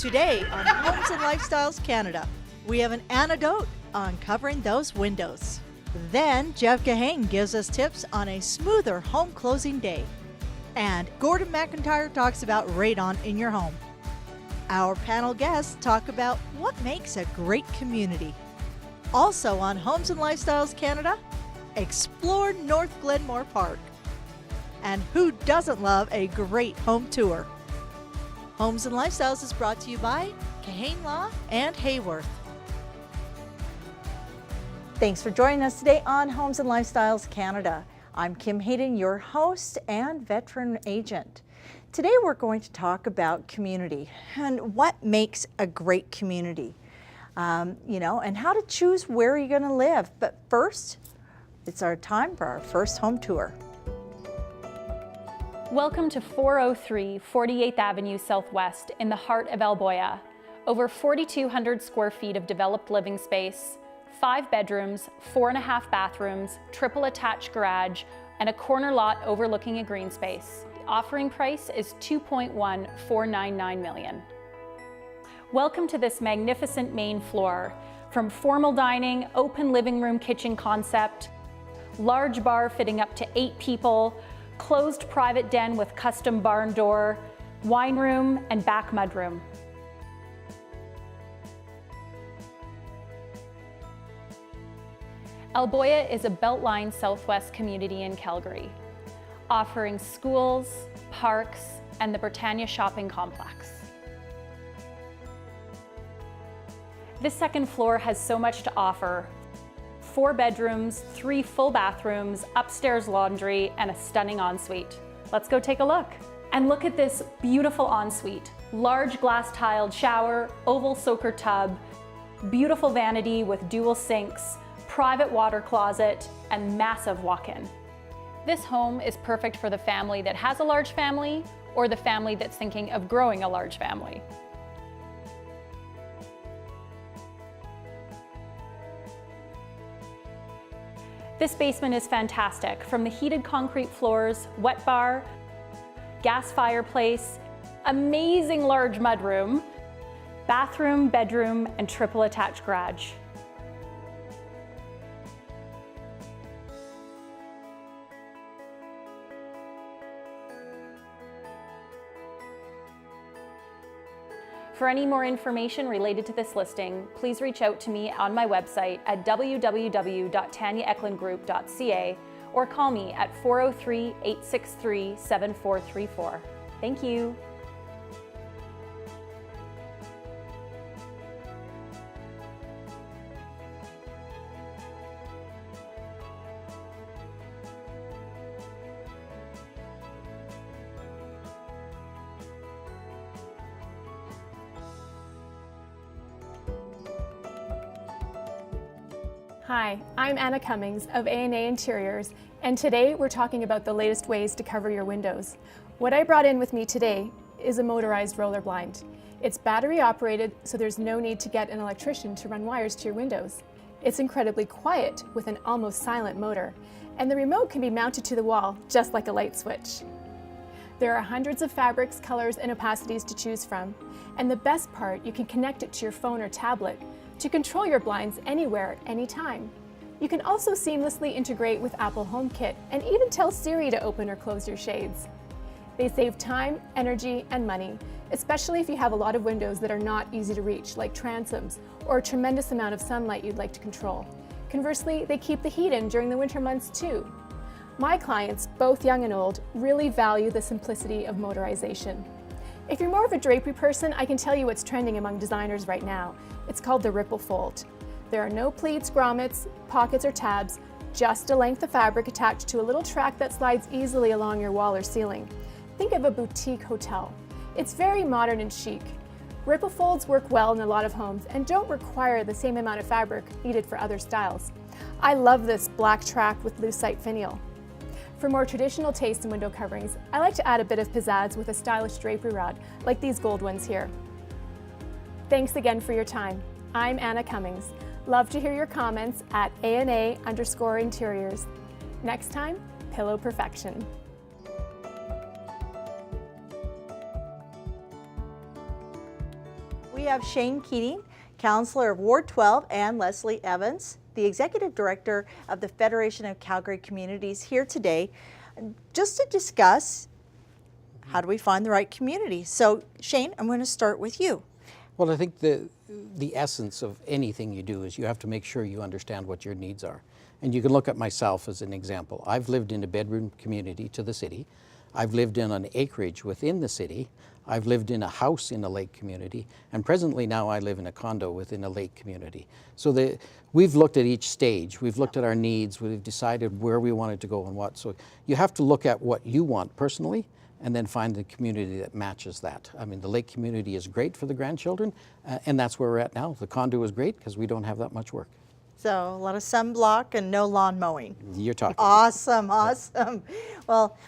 Today on Homes and Lifestyles Canada, we have an anecdote on covering those windows. Then Jeff Kahane gives us tips on a smoother home closing day. And Gordon McIntyre talks about radon in your home. Our panel guests talk about what makes a great community. Also on Homes and Lifestyles Canada, explore North Glenmore Park. And who doesn't love a great home tour? Homes and Lifestyles is brought to you by Kahane Law and Hayworth. Thanks for joining us today on Homes and Lifestyles Canada. I'm Kim Hayden, your host and veteran agent. Today we're going to talk about community and what makes a great community, and how to choose where you're going to live. But first, it's our time for our first home tour. Welcome to 403 48th Avenue Southwest in the heart of Alboya. Over 4,200 square feet of developed living space, 5 bedrooms, 4.5 bathrooms, triple attached garage, and a corner lot overlooking a green space. The offering price is $2.1499 million. Welcome to this magnificent main floor. From formal dining, open living room kitchen concept, large bar fitting up to 8 people, closed private den with custom barn door, wine room, and back mudroom. Alboya is a Beltline Southwest community in Calgary, offering schools, parks, and the Britannia shopping complex. This second floor has so much to offer. 4 bedrooms, 3 full bathrooms, upstairs laundry, and a stunning ensuite. Let's go take a look. And look at this beautiful ensuite. Large glass tiled shower, oval soaker tub, beautiful vanity with dual sinks, private water closet, and massive walk-in. This home is perfect for the family that has a large family or the family that's thinking of growing a large family. This basement is fantastic. From the heated concrete floors, wet bar, gas fireplace, amazing large mudroom, bathroom, bedroom, and triple attached garage. For any more information related to this listing, please reach out to me on my website at www.tanyaecklingroup.ca or call me at 403-863-7434. Thank you. Hi, I'm Anna Cummings of AAA Interiors, and today we're talking about the latest ways to cover your windows. What I brought in with me today is a motorized roller blind. It's battery operated, so there's no need to get an electrician to run wires to your windows. It's incredibly quiet with an almost silent motor, and the remote can be mounted to the wall just like a light switch. There are hundreds of fabrics, colors, and opacities to choose from, and the best part, you can connect it to your phone or tablet to control your blinds anywhere, anytime. You can also seamlessly integrate with Apple HomeKit and even tell Siri to open or close your shades. They save time, energy, and money, especially if you have a lot of windows that are not easy to reach, like transoms, or a tremendous amount of sunlight you'd like to control. Conversely, they keep the heat in during the winter months too. My clients, both young and old, really value the simplicity of motorization. If you're more of a drapery person, I can tell you what's trending among designers right now. It's called the Ripple Fold. There are no pleats, grommets, pockets, or tabs, just a length of fabric attached to a little track that slides easily along your wall or ceiling. Think of a boutique hotel. It's very modern and chic. Ripple folds work well in a lot of homes and don't require the same amount of fabric needed for other styles. I love this black track with lucite finial. For more traditional taste in window coverings, I like to add a bit of pizzazz with a stylish drapery rod, like these gold ones here. Thanks again for your time. I'm Anna Cummings. Love to hear your comments at ANA_interiors. Next time, pillow perfection. We have Shane Keating, Councillor of Ward 12, and Leslie Evans, the Executive Director of the Federation of Calgary Communities, here today just to discuss how do we find the right community. So Shane, I'm going to start with you. Well, I think the essence of anything you do is you have to make sure you understand what your needs are. And you can look at myself as an example. I've lived in a bedroom community to the city. I've lived in an acreage within the city. I've lived in a house in a lake community. And presently now I live in a condo within a lake community. So we've looked at each stage. We've looked at our needs. We've decided where we wanted to go and what. So you have to look at what you want personally and then find the community that matches that. I mean, the lake community is great for the grandchildren, and that's where we're at now. The condo is great because we don't have that much work. So a lot of sunblock and no lawn mowing. You're talking. Awesome, awesome. Well,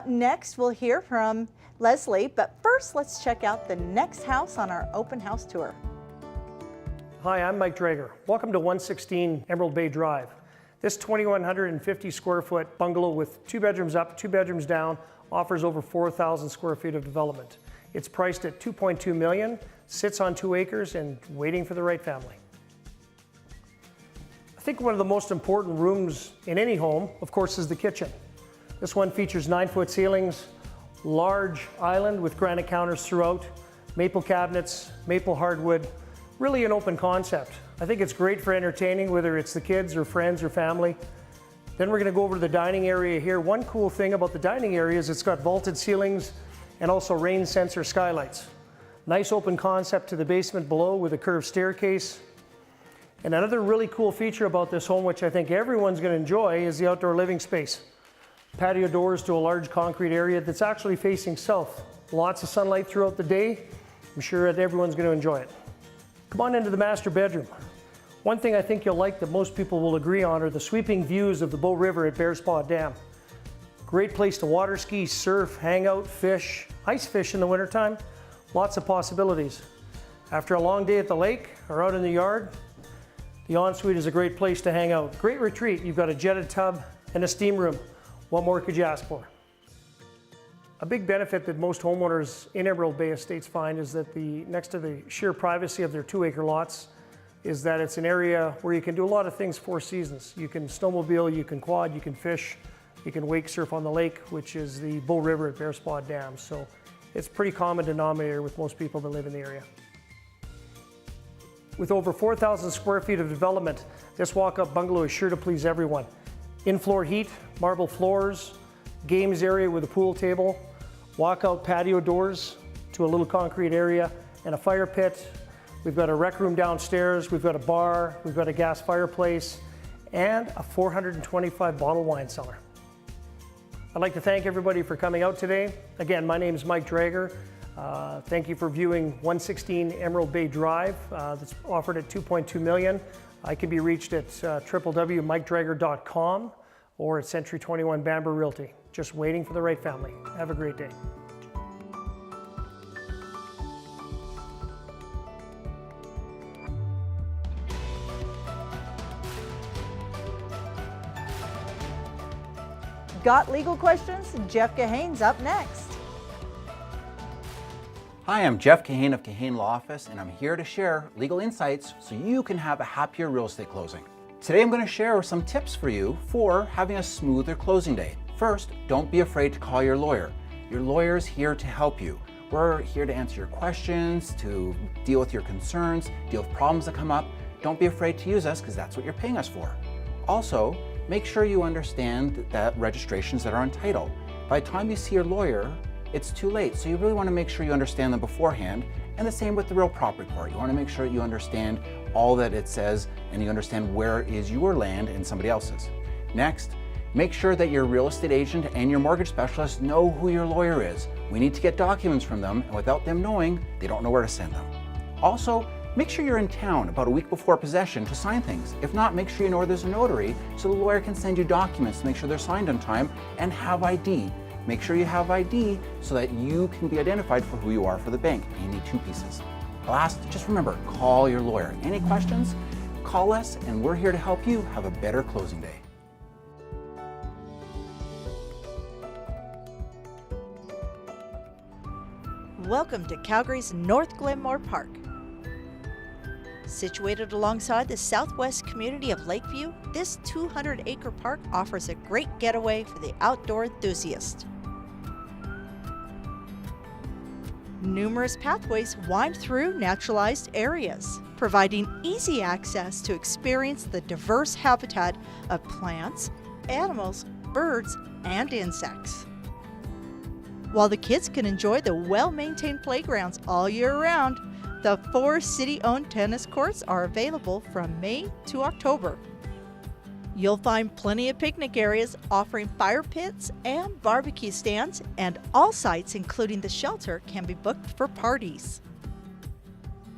next we'll hear from Leslie, but first let's check out the next house on our open house tour. Hi, I'm Mike Drager. Welcome to 116 Emerald Bay Drive. This 2,150 square foot bungalow with 2 bedrooms up, 2 bedrooms down offers over 4,000 square feet of development. It's priced at $2.2 million, sits on 2 acres and waiting for the right family. I think one of the most important rooms in any home, of course, is the kitchen. This one features 9-foot ceilings, large island with granite counters throughout, maple cabinets, maple hardwood, really an open concept. I think it's great for entertaining, whether it's the kids or friends or family. Then we're going to go over to the dining area here. One cool thing about the dining area is it's got vaulted ceilings and also rain sensor skylights. Nice open concept to the basement below with a curved staircase. And another really cool feature about this home, which I think everyone's going to enjoy, is the outdoor living space. Patio doors to a large concrete area that's actually facing south. Lots of sunlight throughout the day. I'm sure that everyone's going to enjoy it. Come on into the master bedroom. One thing I think you'll like that most people will agree on are the sweeping views of the Bow River at Bear Spa Dam. Great place to water ski, surf, hang out, fish, ice fish in the wintertime. Lots of possibilities. After a long day at the lake or out in the yard, the ensuite is a great place to hang out. Great retreat. You've got a jetted tub and a steam room. What more could you ask for? A big benefit that most homeowners in Emerald Bay Estates find is that next to the sheer privacy of their 2-acre lots is that it's an area where you can do a lot of things 4 seasons. You can snowmobile, you can quad, you can fish, you can wake surf on the lake, which is the Bow River at Bear Spa Dam. So it's a pretty common denominator with most people that live in the area. With over 4,000 square feet of development, this walk-up bungalow is sure to please everyone. In-floor heat, marble floors, games area with a pool table, walk-out patio doors to a little concrete area, and a fire pit. We've got a rec room downstairs, we've got a bar, we've got a gas fireplace, and a 425 bottle wine cellar. I'd like to thank everybody for coming out today. Again, my name is Mike Drager. Thank you for viewing 116 Emerald Bay Drive. That's offered at $2.2 million. I can be reached at www.mikedrager.com or at Century 21 Bamber Realty. Just waiting for the right family. Have a great day. Got legal questions? Jeff Kahane's up next. Hi, I'm Jeff Kahane of Kahane Law Office, and I'm here to share legal insights so you can have a happier real estate closing. Today I'm going to share some tips for you for having a smoother closing day. First, don't be afraid to call your lawyer. Your lawyer's here to help you. We're here to answer your questions, to deal with your concerns, deal with problems that come up. Don't be afraid to use us because that's what you're paying us for. Also, make sure you understand that registrations that are on title. By the time you see your lawyer, it's too late. So you really want to make sure you understand them beforehand. And the same with the real property report. You want to make sure you understand all that it says and you understand where is your land and somebody else's. Next, make sure that your real estate agent and your mortgage specialist know who your lawyer is. We need to get documents from them, and without them knowing, they don't know where to send them. Also, make sure you're in town about a week before possession to sign things. If not, make sure you know where there's a notary so the lawyer can send you documents to make sure they're signed on time, and have ID. Make sure you have ID so that you can be identified for who you are for the bank. You need 2 pieces. Last, just remember, call your lawyer. Any questions? Call us and we're here to help you have a better closing day. Welcome to Calgary's North Glenmore Park. Situated alongside the southwest community of Lakeview, this 200-acre park offers a great getaway for the outdoor enthusiast. Numerous pathways wind through naturalized areas, providing easy access to experience the diverse habitat of plants, animals, birds, and insects. While the kids can enjoy the well-maintained playgrounds all year round, the 4 city-owned tennis courts are available from May to October. You'll find plenty of picnic areas offering fire pits and barbecue stands, and all sites, including the shelter, can be booked for parties.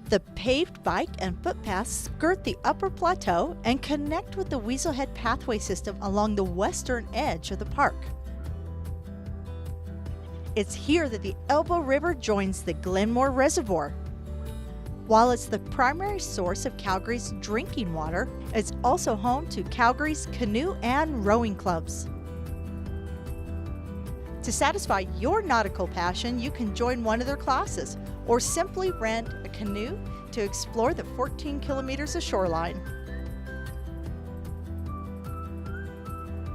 The paved bike and footpaths skirt the upper plateau and connect with the Weaselhead pathway system along the western edge of the park. It's here that the Elbow River joins the Glenmore Reservoir. While it's the primary source of Calgary's drinking water, it's also home to Calgary's canoe and rowing clubs. To satisfy your nautical passion, you can join one of their classes or simply rent a canoe to explore the 14 kilometers of shoreline.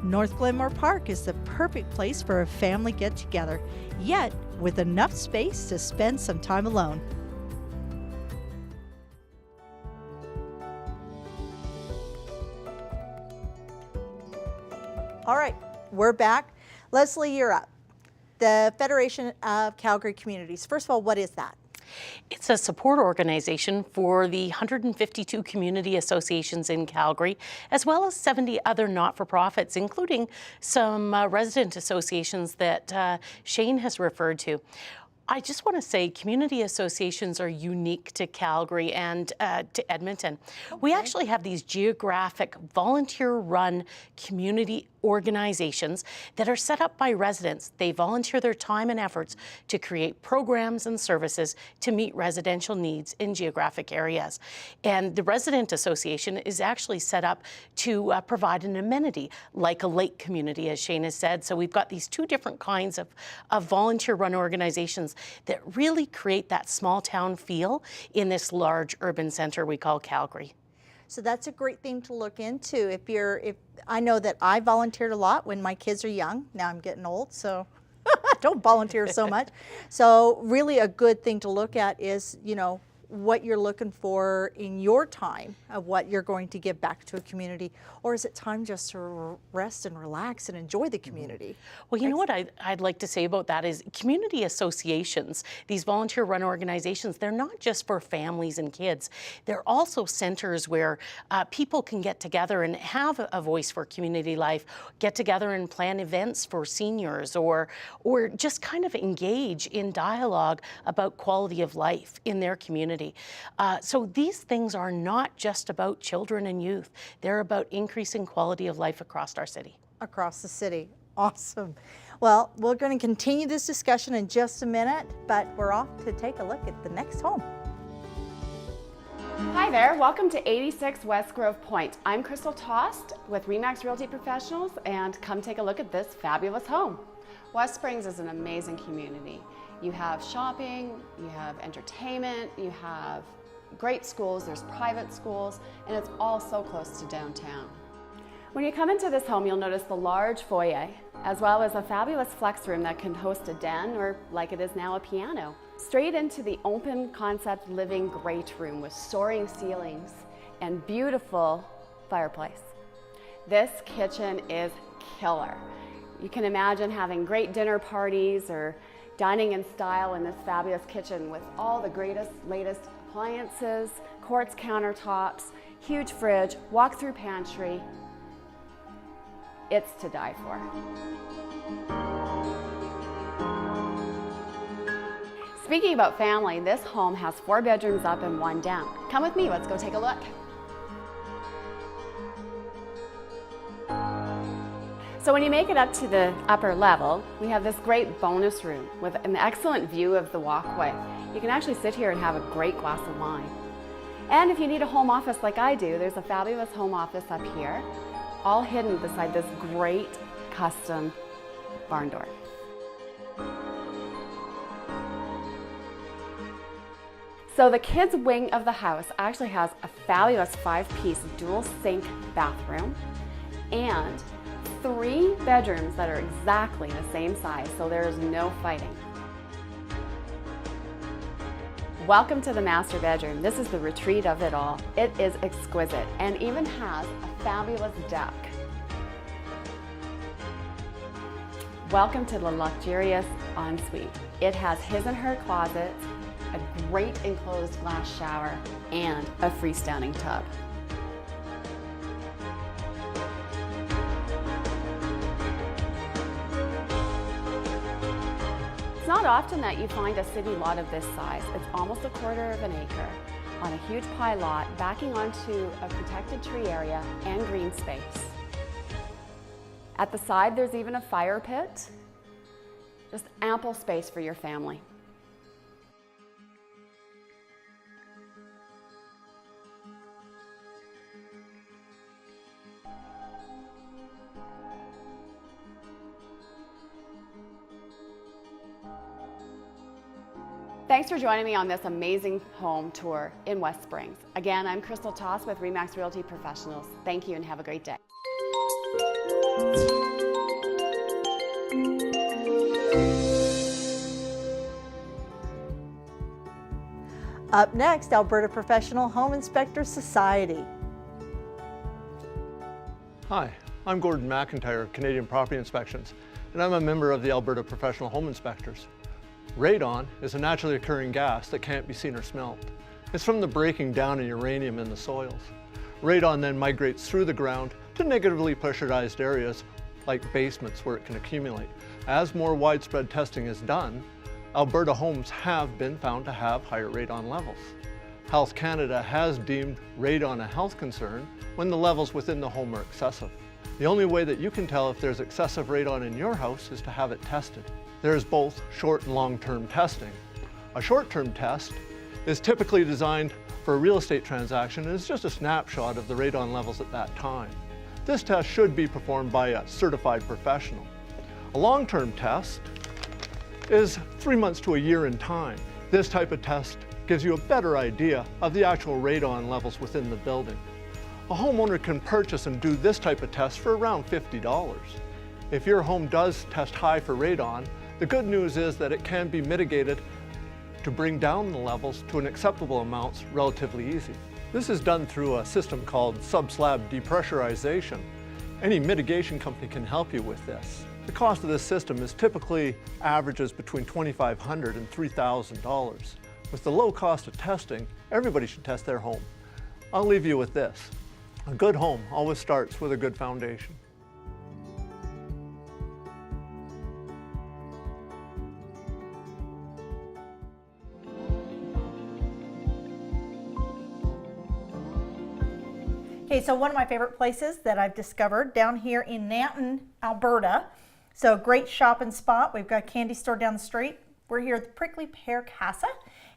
North Glenmore Park is the perfect place for a family get-together, yet with enough space to spend some time alone. All right, we're back. Leslie, you're up. The Federation of Calgary Communities. First of all, what is that? It's a support organization for the 152 community associations in Calgary, as well as 70 other not-for-profits, including some resident associations that Shane has referred to. I just want to say community associations are unique to Calgary and to Edmonton. Okay. We actually have these geographic volunteer-run community organizations that are set up by residents. They volunteer their time and efforts to create programs and services to meet residential needs in geographic areas. And the resident association is actually set up to provide an amenity like a lake community, as Shane has said. So we've got these 2 different kinds of volunteer-run organizations that really create that small town feel in this large urban center we call Calgary. So that's a great thing to look into. If I know that I volunteered a lot when my kids are young. Now I'm getting old, so I don't volunteer so much. So really a good thing to look at is, you know, what you're looking for in your time of what you're going to give back to a community, or is it time just to rest and relax and enjoy the community? Well, you know what I'd like to say about that is community associations, these volunteer-run organizations, they're not just for families and kids. They're also centers where people can get together and have a voice for community life, get together and plan events for seniors, or just kind of engage in dialogue about quality of life in their community. So these things are not just about children and youth. They're about increasing quality of life across our city. Across the city. Awesome. Well, we're going to continue this discussion in just a minute, but we're off to take a look at the next home. Hi there, welcome to 86 West Grove Point. I'm Crystal Tost with RE/MAX Realty Professionals, and come take a look at this fabulous home. West Springs is an amazing community. You have shopping, you have entertainment, you have great schools, there's private schools, and it's all so close to downtown. When you come into this home, you'll notice the large foyer, as well as a fabulous flex room that can host a den, or like it is now, a piano. Straight into the open concept living great room with soaring ceilings and beautiful fireplace. This kitchen is killer. You can imagine having great dinner parties or dining in style in this fabulous kitchen with all the greatest, latest appliances, quartz countertops, huge fridge, walk-through pantry. It's to die for. Speaking about family, this home has 4 bedrooms up and 1 down. Come with me, let's go take a look. So when you make it up to the upper level, we have this great bonus room with an excellent view of the walkway. You can actually sit here and have a great glass of wine. And if you need a home office like I do, there's a fabulous home office up here, all hidden beside this great custom barn door. So the kids' wing of the house actually has a fabulous 5-piece dual sink bathroom and 3 bedrooms that are exactly the same size, so there is no fighting. Welcome to the master bedroom. This is the retreat of it all. It is exquisite and even has a fabulous deck. Welcome to the luxurious ensuite. It has his and her closets, a great enclosed glass shower, and a freestanding tub. It's not often that you find a city lot of this size. It's almost a quarter of an acre on a huge pie lot backing onto a protected tree area and green space. At the side, there's even a fire pit. Just ample space for your family. Thanks for joining me on this amazing home tour in West Springs. Again, I'm Crystal Toss with RE/MAX Realty Professionals. Thank you and have a great day. Up next, Alberta Professional Home Inspector Society. Hi, I'm Gordon McIntyre of Canadian Property Inspections, and I'm a member of the Alberta Professional Home Inspectors. Radon is a naturally occurring gas that can't be seen or smelled. It's from the breaking down of uranium in the soils. Radon then migrates through the ground to negatively pressurized areas like basements where it can accumulate. As more widespread testing is done, Alberta homes have been found to have higher radon levels. Health Canada has deemed radon a health concern when the levels within the home are excessive. The only way that you can tell if there's excessive radon in your house is to have it tested. There's both short and long-term testing. A short-term test is typically designed for a real estate transaction and is just a snapshot of the radon levels at that time. This test should be performed by a certified professional. A long-term test is 3 months to a year in time. This type of test gives you a better idea of the actual radon levels within the building. A homeowner can purchase and do this type of test for around $50. If your home does test high for radon, the good news is that it can be mitigated to bring down the levels to an acceptable amounts relatively easy. This is done through a system called sub-slab depressurization. Any mitigation company can help you with this. The cost of this system is typically averages between $2,500 and $3,000. With the low cost of testing, everybody should test their home. I'll leave you with this. A good home always starts with a good foundation. Okay, so one of my favorite places that I've discovered down here in Nanton, Alberta. So great shopping spot. We've got a candy store down the street. We're here at the Prickly Pear Casa.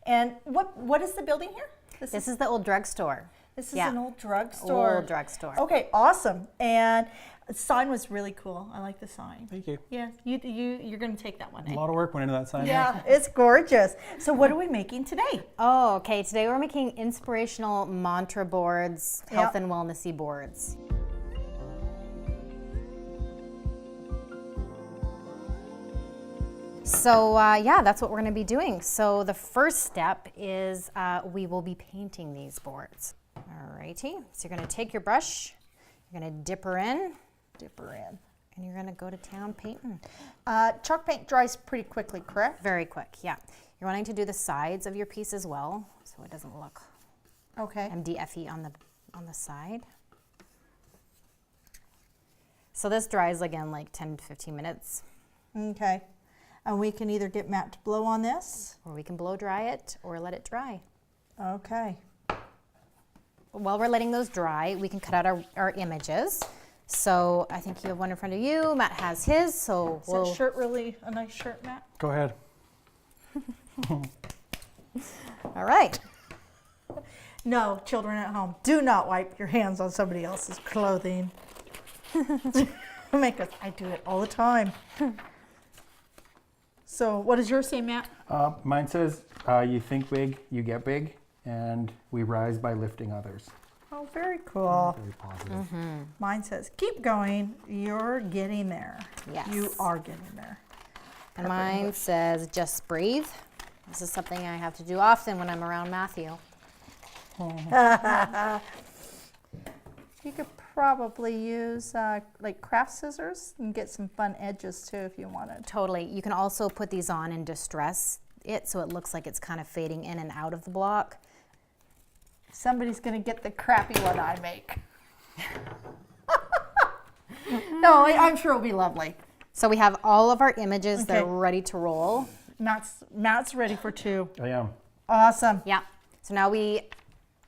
And what is the building here? This is the old drugstore. This is an old drugstore. Old drugstore. Okay, awesome. And the sign was really cool. I like the sign. Thank you. Yeah, you're going to take that one. A lot of work went into that sign. Yeah, it's gorgeous. So what are we making today? Oh, okay. Today we're making inspirational mantra boards, health and wellnessy boards. So yeah, that's what we're going to be doing. So the first step is we will be painting these boards. Alrighty, so you're going to take your brush, you're going to dip her in, and you're going to go to town painting. Chalk paint dries pretty quickly, correct? Very quick, yeah. You're wanting to do the sides of your piece as well, so it doesn't look MDF-y on the side. So this dries again like 10 to 15 minutes. Okay. And we can either get Matt to blow on this, or we can blow dry it or let it dry. Okay. While we're letting those dry, we can cut out our images. So I think you have one in front of you. Matt has his. So is that shirt really a nice shirt, Matt? Go ahead. All right. No, children at home, do not wipe your hands on somebody else's clothing. I do it all the time. So what does yours say, Matt? Mine says, you think big, you get big, and we rise by lifting others. Oh, very cool. Very positive. Mine says, keep going, you're getting there. Yes. You are getting there. And mine says, just breathe. This is something I have to do often when I'm around Matthew. You could probably use like craft scissors and get some fun edges too if you wanted. Totally. You can also put these on and distress it so it looks like it's kind of fading in and out of the block. Somebody's gonna get the crappy one I make. No, I'm sure it'll be lovely. So we have all of our images that are ready to roll. Matt's ready for 2. I am. Awesome. Yeah. So now we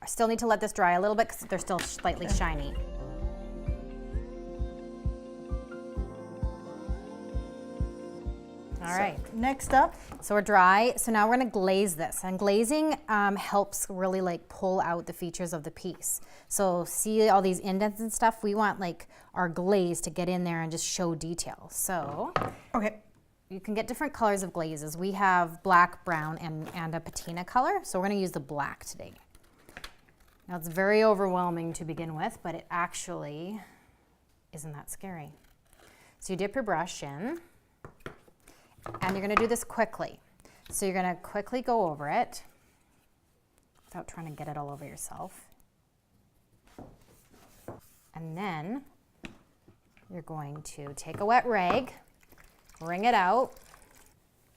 still need to let this dry a little bit because they're still slightly shiny. All right. Next up. So we're dry. So now we're gonna glaze this. And glazing helps really like pull out the features of the piece. So see all these indents and stuff? We want like our glaze to get in there and just show detail. So Okay. you can get different colors of glazes. We have black, brown, and a patina color. So we're gonna use the black today. Now it's very overwhelming to begin with, but it actually isn't that scary. So you dip your brush in, and you're gonna do this quickly. So you're gonna quickly go over it without trying to get it all over yourself. And then you're going to take a wet rag, wring it out.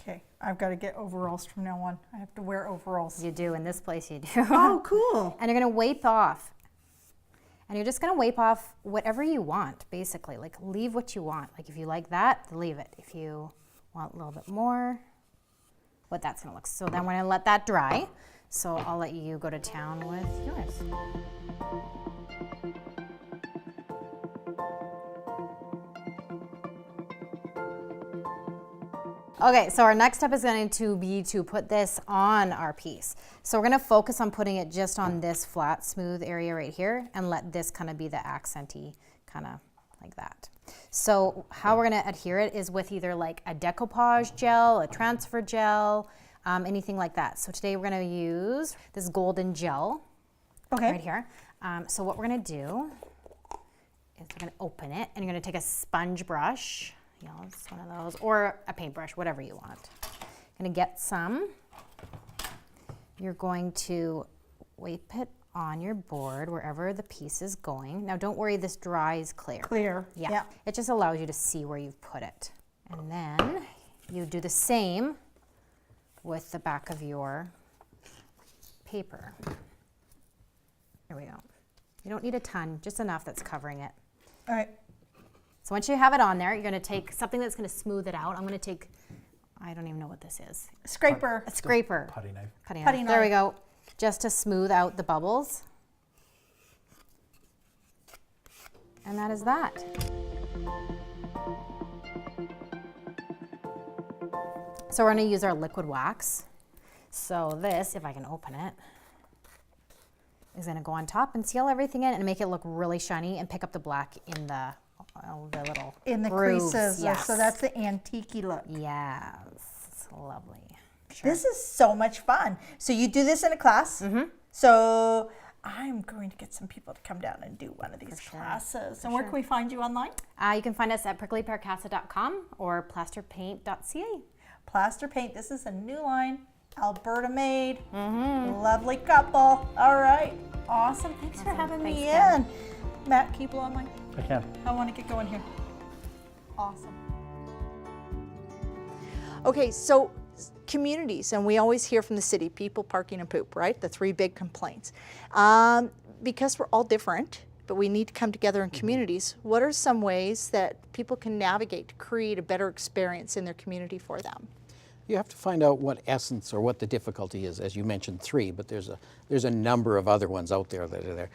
Okay, I've got to get overalls from now on. I have to wear overalls. You do, in this place you do. Oh, cool. And you're gonna wipe off. And you're just gonna wipe off whatever you want, basically. Like leave what you want. Like if you like that, leave it. If you want a little bit more, what that's gonna look. So then we're gonna let that dry. So I'll let you go to town with yours. Okay, so our next step is going to be to put this on our piece. So we're going to focus on putting it just on this flat, smooth area right here and let this kind of be the accenty, kind of like that. So how we're going to adhere it is with either like a decoupage gel, a transfer gel, anything like that. So today we're going to use this golden gel right here. So what we're going to do is we're going to open it and you're going to take a sponge brush. You know, it's one of those, or a paintbrush, whatever you want. Gonna get some. You're going to wipe it on your board wherever the piece is going. Now don't worry, this dries clear. Clear. Yeah. It just allows you to see where you've put it. And then you do the same with the back of your paper. There we go. You don't need a ton, just enough that's covering it. All right. So once you have it on there, you're gonna take something that's gonna smooth it out. I'm gonna take, I don't even know what this is. Scraper. A scraper. Putty knife. Putty Putty knife. There we knife. go. Just to smooth out the bubbles. And that is that. So we're gonna use our liquid wax. So this, if I can open it, is gonna go on top and seal everything in and make it look really shiny and pick up the black in the little In the grooves. creases. Yes. So that's the antique-y look. Yes, it's lovely. Sure. This is so much fun. So you do this in a class. So I'm going to get some people to come down and do one of these classes. And where can we find you online? You can find us at pricklypearcasa.com or plasterpaint.ca. Plaster Paint. This is a new line. Alberta made. Lovely couple. All right. Awesome. Thanks for having me in. Matt, can you blow on mine? I can. I want to get going here. Awesome. Okay, so communities, and we always hear from the city, people, parking, and poop, right? The 3 big complaints. Because we're all different, but we need to come together in communities, what are some ways that people can navigate to create a better experience in their community for them? You have to find out what essence or what the difficulty is. As you mentioned 3, but there's a number of other ones out there that are there.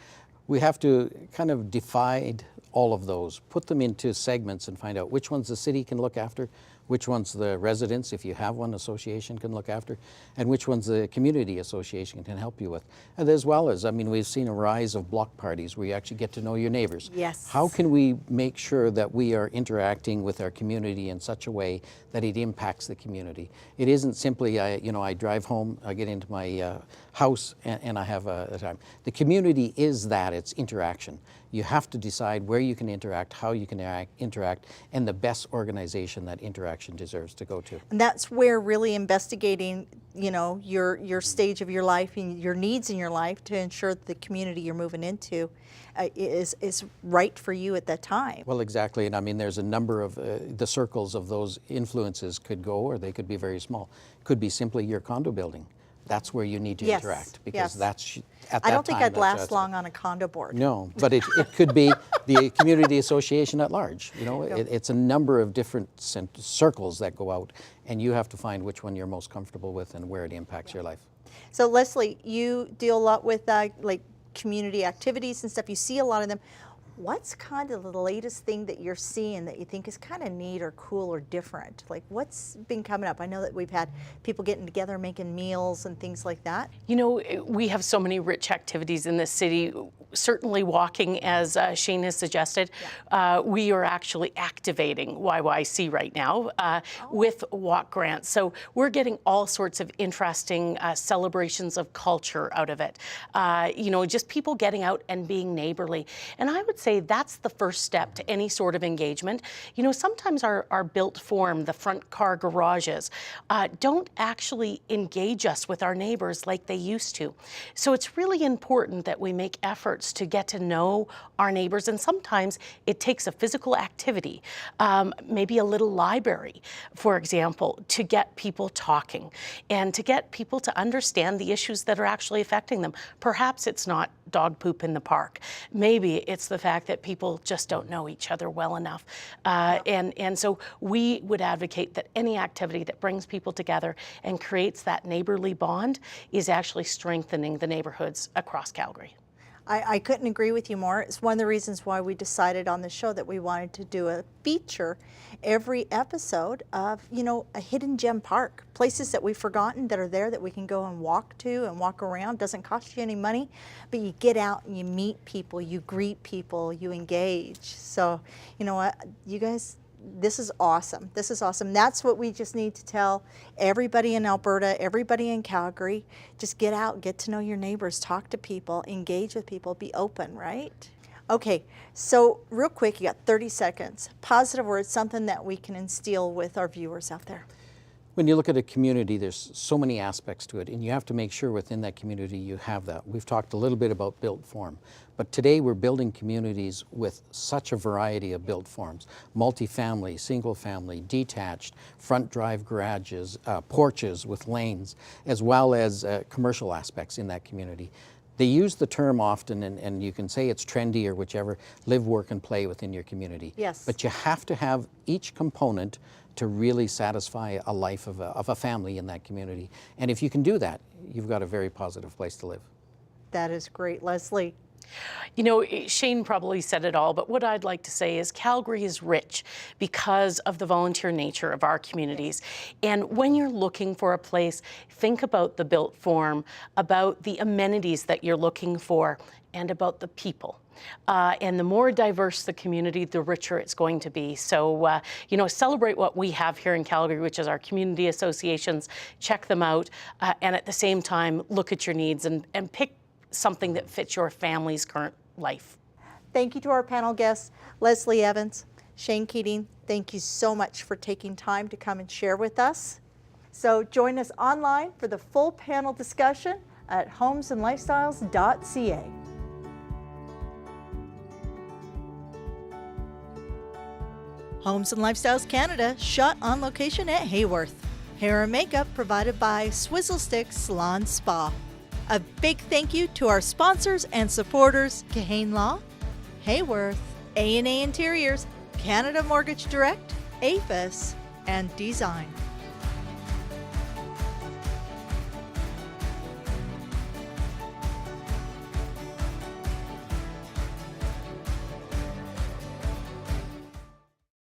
We have to kind of divide all of those, put them into segments and find out which ones the city can look after, which ones the residents, if you have one, association can look after, and which ones the community association can help you with. And as well as, I mean, we've seen a rise of block parties where you actually get to know your neighbors. Yes. How can we make sure that we are interacting with our community in such a way that it impacts the community? It isn't simply, I drive home, I get into my house, and I have a time. The community is that, it's interaction. You have to decide where you can interact, how you can interact, and the best organization that interaction deserves to go to. And that's where really investigating, your stage of your life and your needs in your life to ensure that the community you're moving into is right for you at that time. Well, exactly, and I mean, there's a number of, the circles of those influences could go, or they could be very small. Could be simply your condo building. That's where you need to interact, because that's at that time. I don't think I'd last long on a condo board. No, but it could be the community association at large. It's a number of different circles that go out, and you have to find which one you're most comfortable with and where it impacts your life. So Leslie, you deal a lot with like community activities and stuff. You see a lot of them. What's kind of the latest thing that you're seeing that you think is kind of neat or cool or different? Like, what's been coming up? I know that we've had people getting together making meals and things like that. We have so many rich activities in this city. Certainly walking, as Shane has suggested. We are actually activating YYC right now with walk grants. So we're getting all sorts of interesting celebrations of culture out of it. Just people getting out and being neighborly. And I would say that's the first step to any sort of engagement. Sometimes our built form, the front car garages, don't actually engage us with our neighbors like they used to. So it's really important that we make efforts to get to know our neighbors, and sometimes it takes a physical activity, maybe a little library, for example, to get people talking and to get people to understand the issues that are actually affecting them. Perhaps it's not dog poop in the park. Maybe it's the fact that people just don't know each other well enough. And so we would advocate that any activity that brings people together and creates that neighborly bond is actually strengthening the neighborhoods across Calgary. I couldn't agree with you more. It's one of the reasons why we decided on the show that we wanted to do a feature every episode of, a hidden gem park. Places that we've forgotten that are there that we can go and walk to and walk around. Doesn't cost you any money, but you get out and you meet people, you greet people, you engage. So, you know what, you guys, this is awesome. This is awesome. That's what we just need to tell everybody in Alberta, everybody in Calgary. Just get out, get to know your neighbors, talk to people, engage with people, be open, right? Okay, so real quick, you got 30 seconds. Positive words, something that we can instill with our viewers out there. When you look at a community, there's so many aspects to it, and you have to make sure within that community you have that. We've talked a little bit about built form, but today we're building communities with such a variety of built forms: multifamily, single family, detached, front drive garages, porches with lanes, as well as commercial aspects in that community. They use the term often, and you can say it's trendy or whichever, live, work, and play within your community. Yes. But you have to have each component to really satisfy a life of a family in that community. And if you can do that, you've got a very positive place to live. That is great. Leslie? Shane probably said it all, but what I'd like to say is Calgary is rich because of the volunteer nature of our communities. And when you're looking for a place, think about the built form, about the amenities that you're looking for, and about the people. And the more diverse the community, the richer it's going to be. So, celebrate what we have here in Calgary, which is our community associations, check them out, and at the same time, look at your needs and pick something that fits your family's current life. Thank you to our panel guests, Leslie Evans, Shane Keating. Thank you so much for taking time to come and share with us. So join us online for the full panel discussion at homesandlifestyles.ca. Homes and Lifestyles Canada shot on location at Hayworth. Hair and makeup provided by Swizzle Stick Salon Spa. A big thank you to our sponsors and supporters, Kahane Law, Hayworth, AAA Interiors, Canada Mortgage Direct, APHIS, and Design.